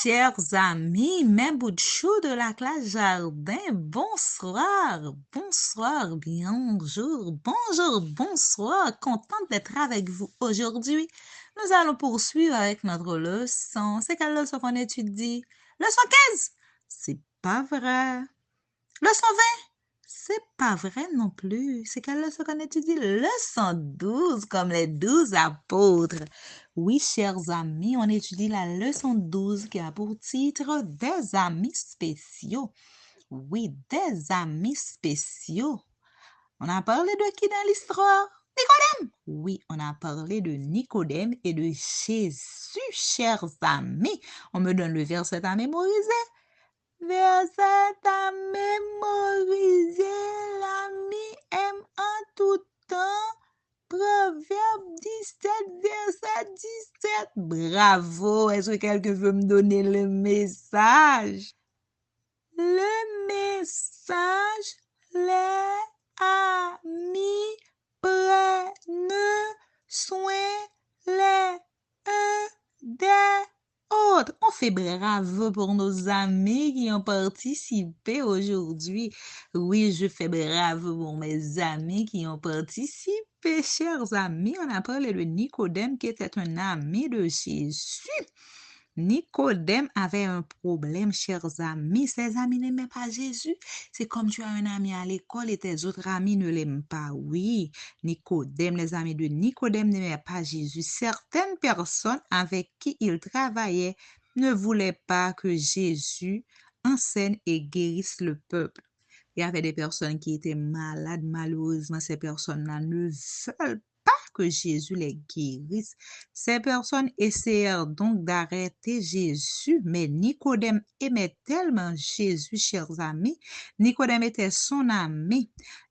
chers amis, mes bouts de chou de la classe jardin, bonsoir, bonsoir, bonsoir, contente d'être avec vous aujourd'hui. Nous allons poursuivre avec notre leçon. C'est quelle leçon qu'on étudie? Leçon 15? C'est pas vrai. Leçon 20? C'est pas vrai non plus. C'est quelle leçon qu'on étudie? Leçon 12, comme les 12 apôtres. Oui, chers amis, on étudie la leçon 12 qui a pour titre Des amis spéciaux. Oui, des amis spéciaux. On a parlé de qui dans l'histoire? Nicodème. Oui, on a parlé de Nicodème et de Jésus, chers amis. On me donne le verset à mémoriser. Verset à mémoriser, l'ami aime en tout temps. Proverbe 17, verset 17. Bravo! Est-ce que quelqu'un veut me donner le message? Le message, les amis prennent soin les uns des autres. On fait bravo pour nos amis qui ont participé aujourd'hui. Oui, je fais bravo pour mes amis qui ont participé. Chers amis, on a parlé de Nicodème qui était un ami de Jésus. Nicodème avait un problème, chers amis. Ses amis n'aimaient pas Jésus. C'est comme tu as un ami à l'école et tes autres amis ne l'aiment pas. Oui, Nicodème, les amis de Nicodème n'aimaient pas Jésus. Certaines personnes avec qui il travaillait ne voulaient pas que Jésus enseigne et guérisse le peuple. Il y avait des personnes qui étaient malades. Malheureusement, ces personnes-là ne veulent pas que Jésus les guérisse. Ces personnes essayèrent donc d'arrêter Jésus, mais Nicodème aimait tellement Jésus, chers amis. Nicodème était son ami.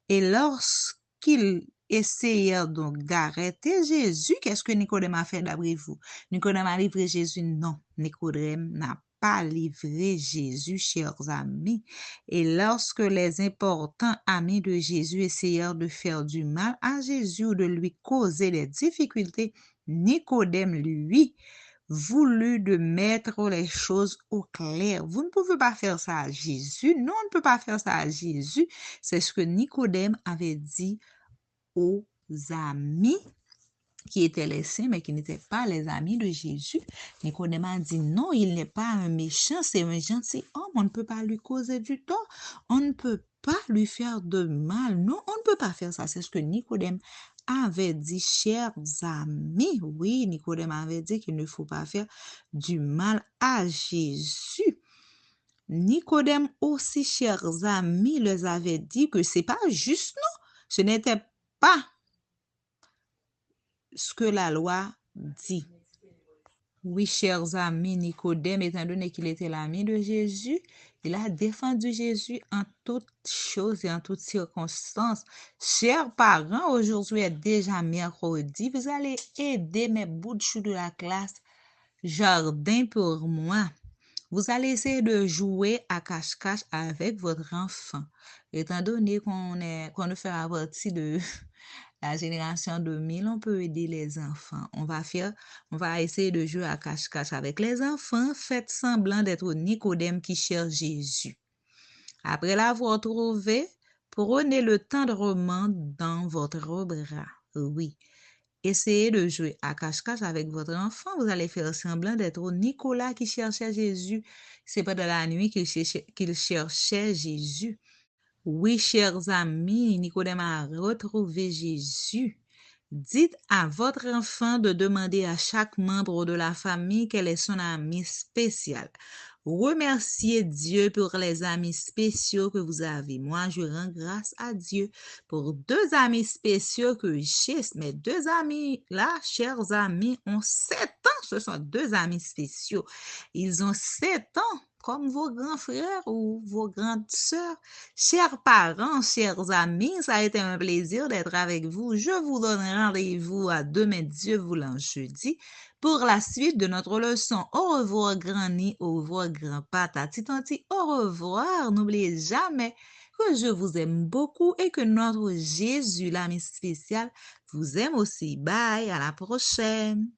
Et lorsqu'ils essayèrent donc d'arrêter Jésus, qu'est-ce que Nicodème a fait d'après vous? Nicodème a livré Jésus? Non, Nicodème n'a pas livré Jésus, chers amis. Et lorsque les importants amis de Jésus essayèrent de faire du mal à Jésus ou de lui causer des difficultés, Nicodème, lui, voulut de mettre les choses au clair. Vous ne pouvez pas faire ça à Jésus. Non, on ne peut pas faire ça à Jésus. C'est ce que Nicodème avait dit aux amis qui étaient les saints, mais qui n'étaient pas les amis de Jésus. Nicodème a dit non, il n'est pas un méchant, c'est un gentil homme. On ne peut pas lui causer du tort. On ne peut pas lui faire de mal. Non, on ne peut pas faire ça. C'est ce que Nicodème avait dit, chers amis. Oui, Nicodème avait dit qu'il ne faut pas faire du mal à Jésus. Nicodème aussi, chers amis, leur avait dit que c'est pas juste, non. Ce n'était pas ce que la loi dit. Oui, chers amis, Nicodème, étant donné qu'il était l'ami de Jésus, il a défendu Jésus en toutes choses et en toutes circonstances. Chers parents, aujourd'hui est déjà mercredi. Vous allez aider mes bouts de chou de la classe jardin pour moi. Vous allez essayer de jouer à cache-cache avec votre enfant. Étant donné qu'on ne fera partie de la génération 2000, on peut aider les enfants. On va essayer de jouer à cache-cache avec les enfants. Faites semblant d'être Nicodème qui cherche Jésus. Après l'avoir trouvé, prenez le tendrement dans votre bras. Oui. Essayez de jouer à cache-cache avec votre enfant. Vous allez faire semblant d'être Nicolas qui cherchait Jésus. C'est pas de la nuit qu'il cherchait Jésus. Oui, chers amis, Nicodème a retrouvé Jésus. Dites à votre enfant de demander à chaque membre de la famille quel est son ami spécial. Remerciez Dieu pour les amis spéciaux que vous avez. Moi, je rends grâce à Dieu pour deux amis spéciaux que j'ai. Mes deux amis là, chers amis, ont 7 ans. Ce sont deux amis spéciaux. Ils ont 7 ans, comme vos grands frères ou vos grandes sœurs. Chers parents, chers amis, ça a été un plaisir d'être avec vous. Je vous donne rendez-vous à demain, Dieu voulant, jeudi, pour la suite de notre leçon. Au revoir, grand-ni, au revoir, grand-papa, tati, tanti, au revoir. N'oubliez jamais que je vous aime beaucoup et que notre Jésus, l'ami spécial, vous aime aussi. Bye, à la prochaine.